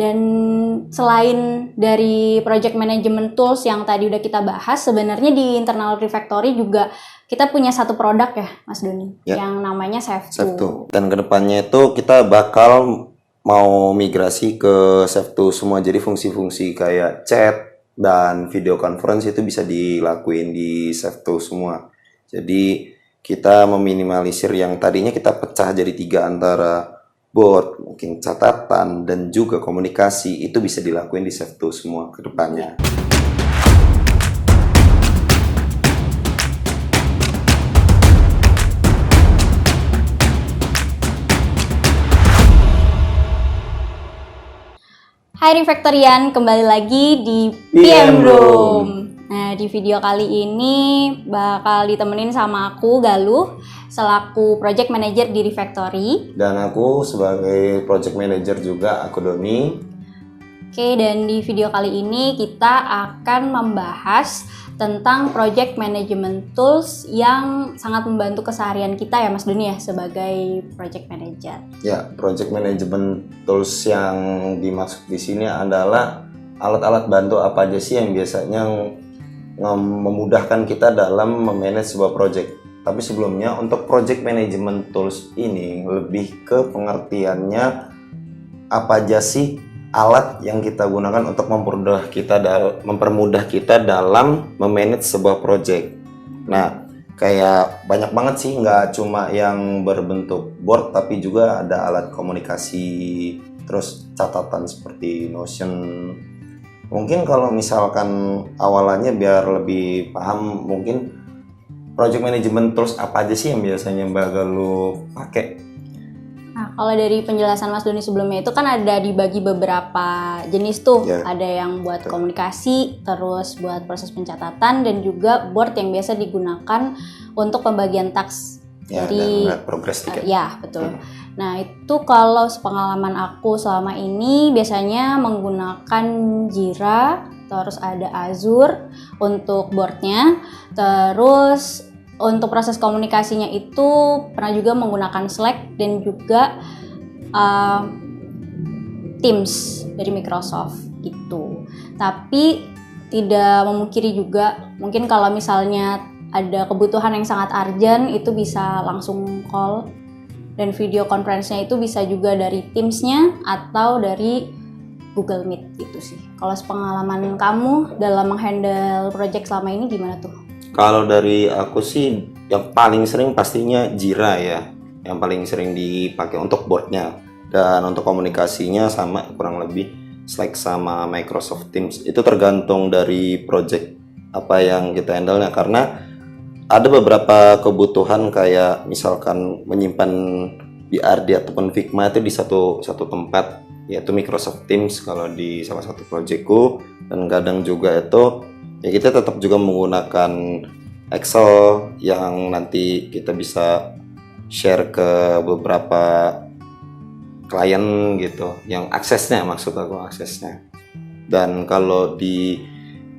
Dan selain dari project management tools yang tadi udah kita bahas, sebenarnya di internal Refactory juga kita punya satu produk ya, Mas Doni, yang namanya Save2. Dan kedepannya itu kita bakal mau migrasi ke Save2 semua. Jadi fungsi-fungsi kayak chat dan video conference itu bisa dilakuin di Save2 semua. Jadi kita meminimalisir yang tadinya kita pecah jadi 3 antara board, mungkin catatan, dan juga komunikasi, itu bisa dilakuin di Save2 semua ke depannya. Hai Refactorian, kembali lagi di PM Room. Nah, di video kali ini bakal ditemenin sama aku, Galuh, selaku Project Manager di Refactory. Dan aku sebagai Project Manager juga, aku Doni. Oke, dan di video kali ini kita akan membahas tentang Project Management Tools yang sangat membantu keseharian kita ya Mas Doni ya, sebagai Project Manager. Ya, Project Management Tools yang dimaksud di sini adalah alat-alat bantu apa aja sih yang biasanya memudahkan kita dalam memanage sebuah project. Tapi sebelumnya untuk Project Management Tools ini lebih ke pengertiannya apa aja sih alat yang kita gunakan untuk mempermudah kita dalam memanage sebuah project. Nah, kayak banyak banget sih, nggak cuma yang berbentuk board, tapi juga ada alat komunikasi, terus catatan seperti Notion. Mungkin kalau misalkan awalannya biar lebih paham, mungkin Project Management Tools apa aja sih yang biasanya Mbak Galuh pakai? Nah, kalau dari penjelasan Mas Doni sebelumnya itu kan ada dibagi beberapa jenis tuh. Ada yang buat komunikasi, terus buat proses pencatatan, dan juga board yang biasa digunakan untuk pembagian task. Jadi progress ticket. Ya, betul. Nah, itu kalau sepengalaman aku selama ini biasanya menggunakan Jira, terus ada Azure untuk boardnya, terus untuk proses komunikasinya itu pernah juga menggunakan Slack dan juga Teams dari Microsoft gitu. Tapi tidak memungkiri juga mungkin kalau misalnya ada kebutuhan yang sangat urgent itu bisa langsung call, dan video conference-nya itu bisa juga dari Teams-nya atau dari Google Meet gitu sih. Kalau pengalaman kamu dalam menghandle project selama ini gimana tuh? Kalau dari aku sih yang paling sering pastinya Jira ya, yang paling sering dipakai untuk boardnya, dan untuk komunikasinya sama kurang lebih Slack sama Microsoft Teams. Itu tergantung dari project apa yang kita handle-nya, karena ada beberapa kebutuhan kayak misalkan menyimpan BRD ataupun Figma itu di satu tempat, yaitu Microsoft Teams kalau di salah satu projectku, dan kadang juga itu ya kita tetap juga menggunakan Excel yang nanti kita bisa share ke beberapa klien gitu, yang aksesnya, maksud aku aksesnya. Dan kalau di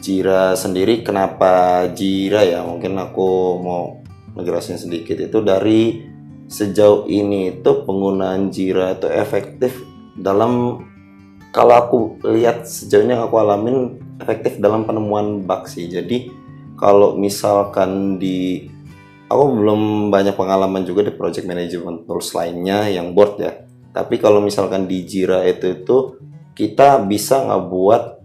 Jira sendiri, kenapa Jira ya, mungkin aku mau ngejelasin sedikit. Itu dari sejauh ini itu penggunaan Jira itu efektif dalam, kalau aku lihat sejauh ini aku alamin, efektif dalam penemuan bug sih. Jadi kalau misalkan aku belum banyak pengalaman juga di project management tools lainnya yang board ya, tapi kalau misalkan di Jira itu kita bisa ngebuat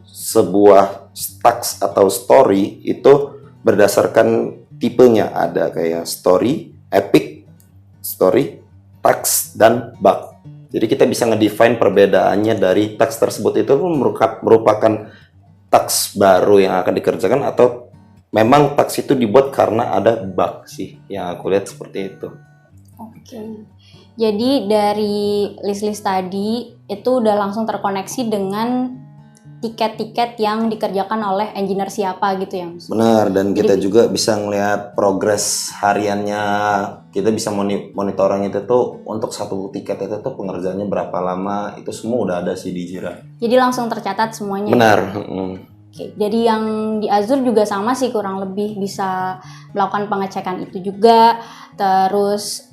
sebuah task atau story itu berdasarkan tipenya. Ada kayak story, epic, story, task, dan bug. Jadi kita bisa ngedefine perbedaannya dari task tersebut itu merupakan task baru yang akan dikerjakan atau memang task itu dibuat karena ada bug sih, yang aku lihat seperti itu. Oke. Jadi dari list-list tadi itu udah langsung terkoneksi dengan tiket-tiket yang dikerjakan oleh engineer siapa gitu ya? Benar, dan kita juga bisa ngelihat progres hariannya. Kita bisa monitoring itu tuh untuk satu tiket itu tuh pengerjaannya berapa lama, itu semua udah ada sih di Jira. Jadi langsung tercatat semuanya. Benar. Oke, jadi yang di Azure juga sama sih, kurang lebih bisa melakukan pengecekan itu juga. Terus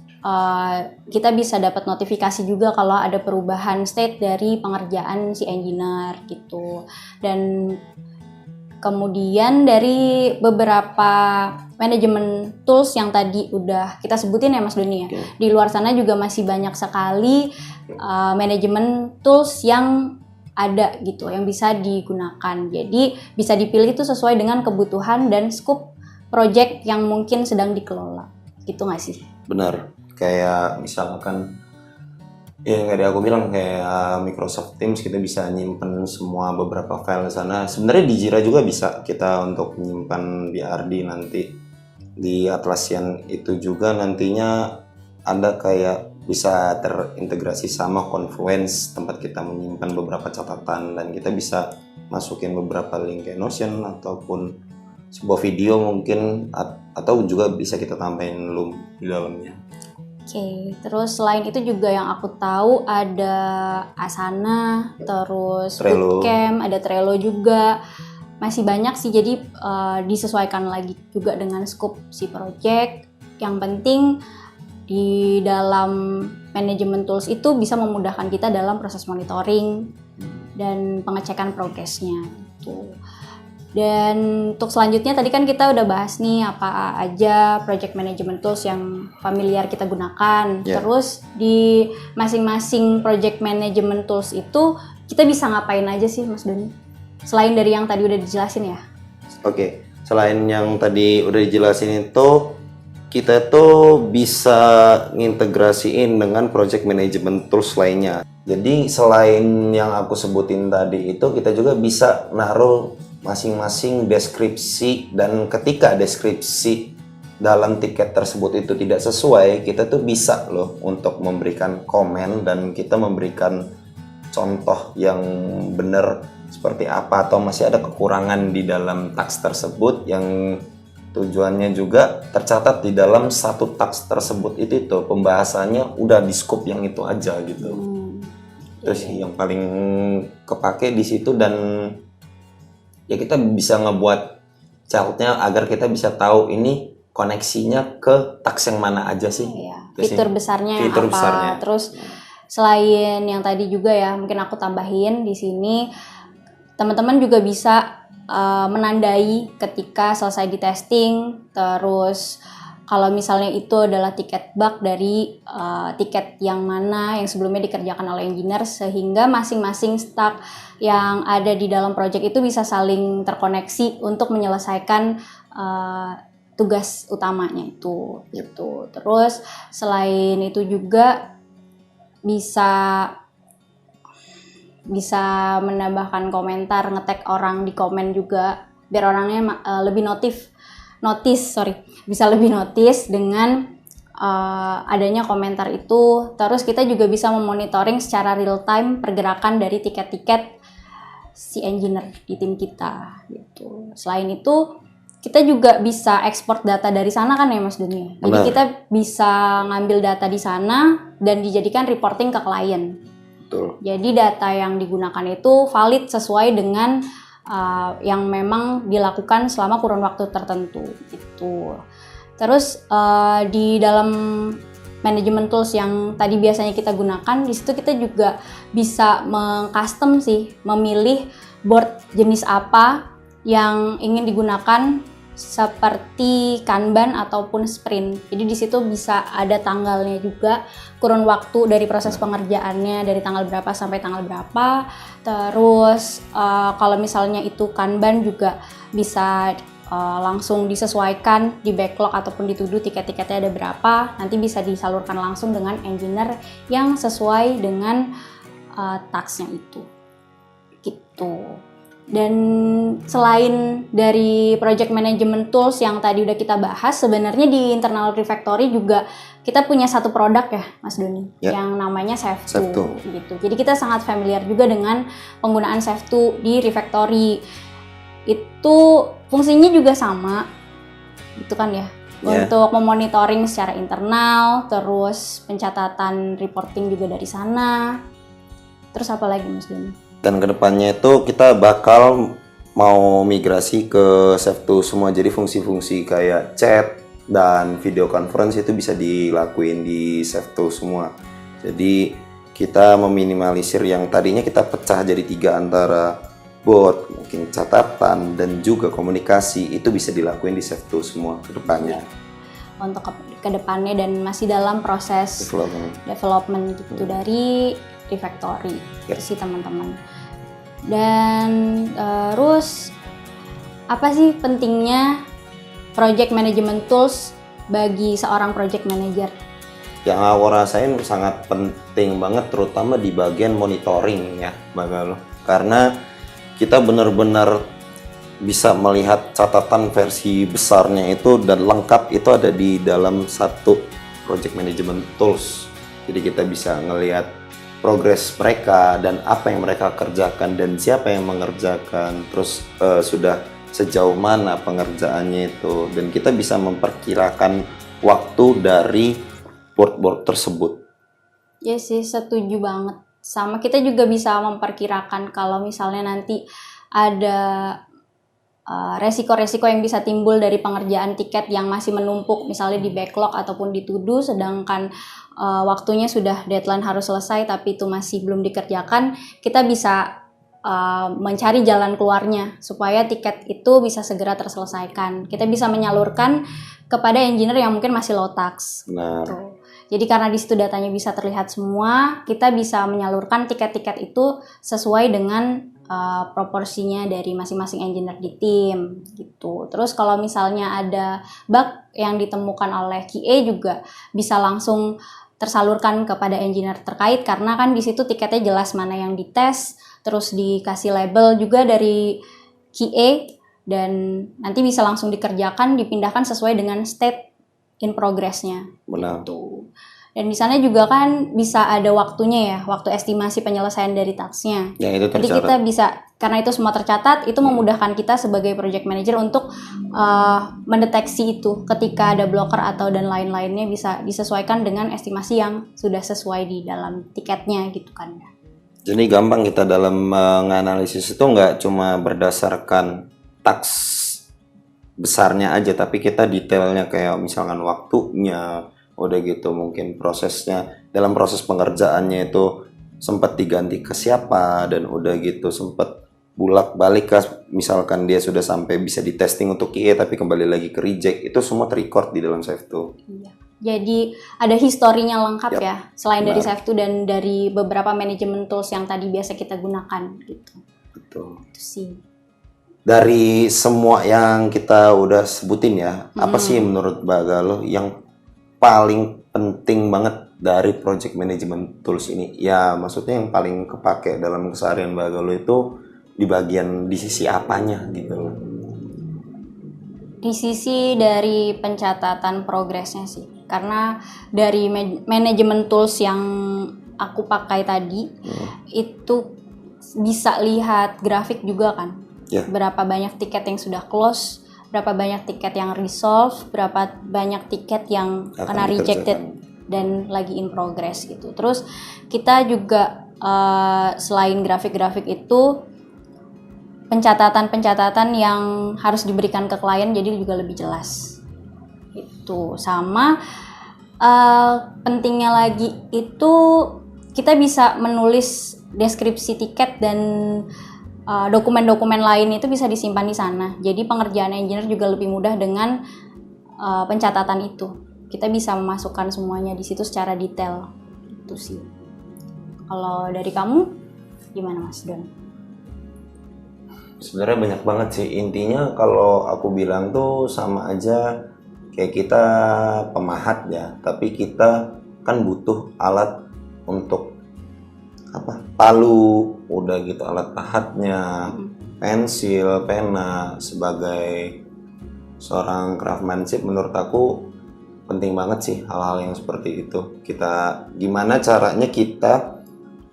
kita bisa dapat notifikasi juga kalau ada perubahan state dari pengerjaan si engineer gitu. Dan kemudian dari beberapa manajemen tools yang tadi udah kita sebutin ya Mas Doni ya, di luar sana juga masih banyak sekali manajemen tools yang ada gitu yang bisa digunakan. Jadi bisa dipilih itu sesuai dengan kebutuhan dan scope project yang mungkin sedang dikelola. Gitu nggak sih? Benar. Kayak misalkan yang tadi aku bilang kayak Microsoft Teams, kita bisa nyimpen semua beberapa file di sana. Sebenarnya di Jira juga bisa kita untuk menyimpan BRD nanti. Di Atlassian itu juga nantinya ada kayak bisa terintegrasi sama Confluence, tempat kita menyimpan beberapa catatan, dan kita bisa masukin beberapa link kayak Notion ataupun sebuah video mungkin, atau juga bisa kita tambahin Loom di dalamnya. Oke, terus selain itu juga yang aku tahu ada Asana, terus Trello. Bootcamp, ada Trello juga. Masih banyak sih, jadi disesuaikan lagi juga dengan scope si project. Yang penting di dalam manajemen tools itu bisa memudahkan kita dalam proses monitoring dan pengecekan progresnya gitu. Dan untuk selanjutnya tadi kan kita udah bahas nih apa aja project management tools yang familiar kita gunakan. Terus di masing-masing project management tools itu kita bisa ngapain aja sih Mas Doni? Selain dari yang tadi udah dijelasin ya? Oke, selain yang tadi udah dijelasin itu, kita tuh bisa ngintegrasiin dengan project management tools lainnya. Jadi selain yang aku sebutin tadi itu, kita juga bisa naruh masing-masing deskripsi, dan ketika deskripsi dalam tiket tersebut itu tidak sesuai, kita tuh bisa loh untuk memberikan komen dan kita memberikan contoh yang benar seperti apa, atau masih ada kekurangan di dalam task tersebut yang tujuannya juga tercatat di dalam satu task tersebut itu pembahasannya udah di scope yang itu aja gitu. Terus yang paling kepake di situ, dan ya kita bisa ngebuat chart-nya agar kita bisa tahu ini koneksinya ke task yang mana aja sih. Fitur besarnya apa. Besarnya. Terus selain yang tadi juga ya, mungkin aku tambahin di sini, teman-teman juga bisa menandai ketika selesai di testing. Terus kalau misalnya itu adalah tiket bug dari tiket yang mana yang sebelumnya dikerjakan oleh engineer, sehingga masing-masing staff yang ada di dalam project itu bisa saling terkoneksi untuk menyelesaikan tugas utamanya itu gitu. Terus selain itu juga bisa menambahkan komentar, nge-tag orang di komen juga biar orangnya lebih bisa lebih notice dengan adanya komentar itu. Terus kita juga bisa memonitoring secara real time pergerakan dari tiket-tiket si engineer di tim kita gitu. Selain itu kita juga bisa ekspor data dari sana kan ya Mas Doni. Jadi kita bisa ngambil data di sana dan dijadikan reporting ke klien. Betul. Jadi data yang digunakan itu valid sesuai dengan yang memang dilakukan selama kurun waktu tertentu gitu. Terus di dalam manajemen tools yang tadi biasanya kita gunakan, di situ kita juga bisa meng-custom sih, memilih board jenis apa yang ingin digunakan, seperti Kanban ataupun sprint. Jadi di situ bisa ada tanggalnya juga, kurun waktu dari proses pengerjaannya dari tanggal berapa sampai tanggal berapa. Terus kalau misalnya itu Kanban juga bisa langsung disesuaikan di backlog ataupun di to-do tiket-tiketnya ada berapa. Nanti bisa disalurkan langsung dengan engineer yang sesuai dengan task-nya itu. Gitu. Dan selain dari project management tools yang tadi udah kita bahas, sebenarnya di internal Refactory juga kita punya satu produk ya Mas Doni, yang namanya Save2 gitu. Jadi kita sangat familiar juga dengan penggunaan Save2 di Refactory. Itu fungsinya juga sama gitu kan ya, untuk memonitoring secara internal, terus pencatatan reporting juga dari sana. Terus apa lagi Mas Doni? Dan kedepannya itu kita bakal mau migrasi ke Save2 semua. Jadi fungsi-fungsi kayak chat, dan video conference itu bisa dilakuin di SafeTool semua. Jadi kita meminimalisir yang tadinya kita pecah jadi 3 antara board, mungkin catatan dan juga komunikasi, itu bisa dilakuin di SafeTool semua ke depannya. Untuk ke depannya dan masih dalam proses development gitu dari Refactory sih teman-teman. Dan terus apa sih pentingnya project management tools bagi seorang project manager? Yang aku rasain sangat penting banget, terutama di bagian monitoring ya, Mbak Galuh. Karena kita benar-benar bisa melihat catatan versi besarnya itu dan lengkap itu ada di dalam satu project management tools. Jadi kita bisa ngelihat progres mereka dan apa yang mereka kerjakan dan siapa yang mengerjakan, terus sudah sejauh mana pengerjaannya itu, dan kita bisa memperkirakan waktu dari board-board tersebut. Ya sih, setuju banget. Sama kita juga bisa memperkirakan kalau misalnya nanti ada resiko-resiko yang bisa timbul dari pengerjaan tiket yang masih menumpuk misalnya di backlog ataupun di to-do, sedangkan waktunya sudah deadline harus selesai tapi itu masih belum dikerjakan, kita bisa mencari jalan keluarnya supaya tiket itu bisa segera terselesaikan. Kita bisa menyalurkan kepada engineer yang mungkin masih low tax. Nah. Gitu. Jadi karena di situ datanya bisa terlihat semua, kita bisa menyalurkan tiket-tiket itu sesuai dengan proporsinya dari masing-masing engineer di tim gitu. Terus kalau misalnya ada bug yang ditemukan oleh QA juga bisa langsung tersalurkan kepada engineer terkait karena kan di situ tiketnya jelas mana yang dites, terus dikasih label juga dari QA dan nanti bisa langsung dikerjakan, dipindahkan sesuai dengan state in progress-nya. Benar. Gitu. Dan di sana juga kan bisa ada waktunya ya, waktu estimasi penyelesaian dari task-nya. Ya, itu tercatat. Jadi kita bisa, karena itu semua tercatat, itu memudahkan kita sebagai project manager untuk mendeteksi itu ketika ada blocker atau dan lain-lainnya bisa disesuaikan dengan estimasi yang sudah sesuai di dalam tiketnya gitu kan ya. Jadi gampang kita dalam menganalisis itu nggak cuma berdasarkan task besarnya aja, tapi kita detailnya kayak misalkan waktunya, udah gitu mungkin prosesnya, dalam proses pengerjaannya itu sempat diganti ke siapa, dan udah gitu sempat bulak-balik misalkan dia sudah sampai bisa di testing untuk QA tapi kembali lagi ke reject, itu semua terrecord di dalam SafeTool. Iya. Jadi ada historinya lengkap ya, selain dari SafeTool dan dari beberapa manajemen tools yang tadi biasa kita gunakan gitu. Betul. Itu sih. Dari semua yang kita udah sebutin ya, apa sih menurut Mbak Galuh yang paling penting banget dari project management tools ini? Ya maksudnya yang paling kepake dalam keseharian Mbak Galuh itu di sisi apanya gitu loh? Di sisi dari pencatatan progresnya sih, karena dari manajemen tools yang aku pakai tadi itu bisa lihat grafik juga kan, berapa banyak tiket yang sudah close, berapa banyak tiket yang resolve, berapa banyak tiket yang kena rejected dan lagi in progress gitu. Terus kita juga selain grafik-grafik itu pencatatan-pencatatan yang harus diberikan ke klien jadi juga lebih jelas. Itu sama pentingnya lagi itu kita bisa menulis deskripsi tiket dan dokumen-dokumen lain itu bisa disimpan di sana. Jadi pengerjaan engineer juga lebih mudah dengan pencatatan itu. Kita bisa memasukkan semuanya di situ secara detail. Itu sih. Kalau dari kamu gimana Mas Don? Sebenarnya banyak banget sih. Intinya kalau aku bilang tuh sama aja kayak kita pemahat ya, tapi kita kan butuh alat untuk palu, udah gitu alat pahatnya, pensil, pena. Sebagai seorang craftsmanship menurut aku penting banget sih hal-hal yang seperti itu. Kita gimana caranya kita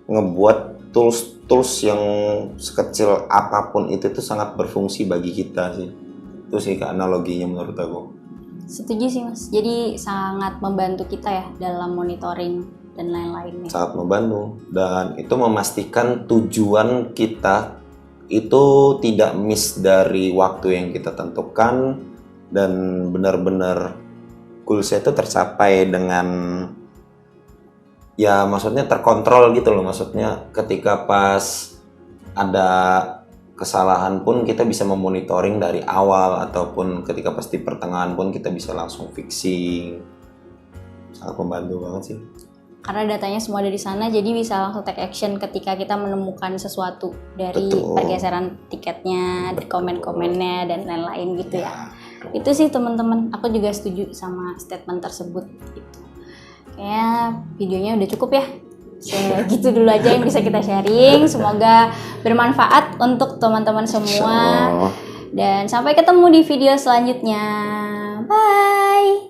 ngebuat tools yang sekecil apapun itu tuh sangat berfungsi bagi kita sih. Itu sih analoginya menurut aku. Setuju sih Mas. Jadi sangat membantu kita ya dalam monitoring dan lain-lainnya. Sangat membantu, dan itu memastikan tujuan kita itu tidak miss dari waktu yang kita tentukan dan benar-benar goalsnya itu tercapai dengan ya maksudnya terkontrol gitu loh, maksudnya ketika pas ada kesalahan pun kita bisa memonitoring dari awal, ataupun ketika pas di pertengahan pun kita bisa langsung fixing. Sangat membantu banget sih. Karena datanya semua dari sana, jadi bisa langsung take action ketika kita menemukan sesuatu dari Betul. pergeseran tiketnya, dari komen-komennya dan lain-lain gitu ya. Betul. Itu sih teman-teman, aku juga setuju sama statement tersebut gitu. Kayaknya videonya udah cukup ya. Segitu dulu aja yang bisa kita sharing. Semoga bermanfaat untuk teman-teman semua. Insyaallah. Dan sampai ketemu di video selanjutnya. Bye.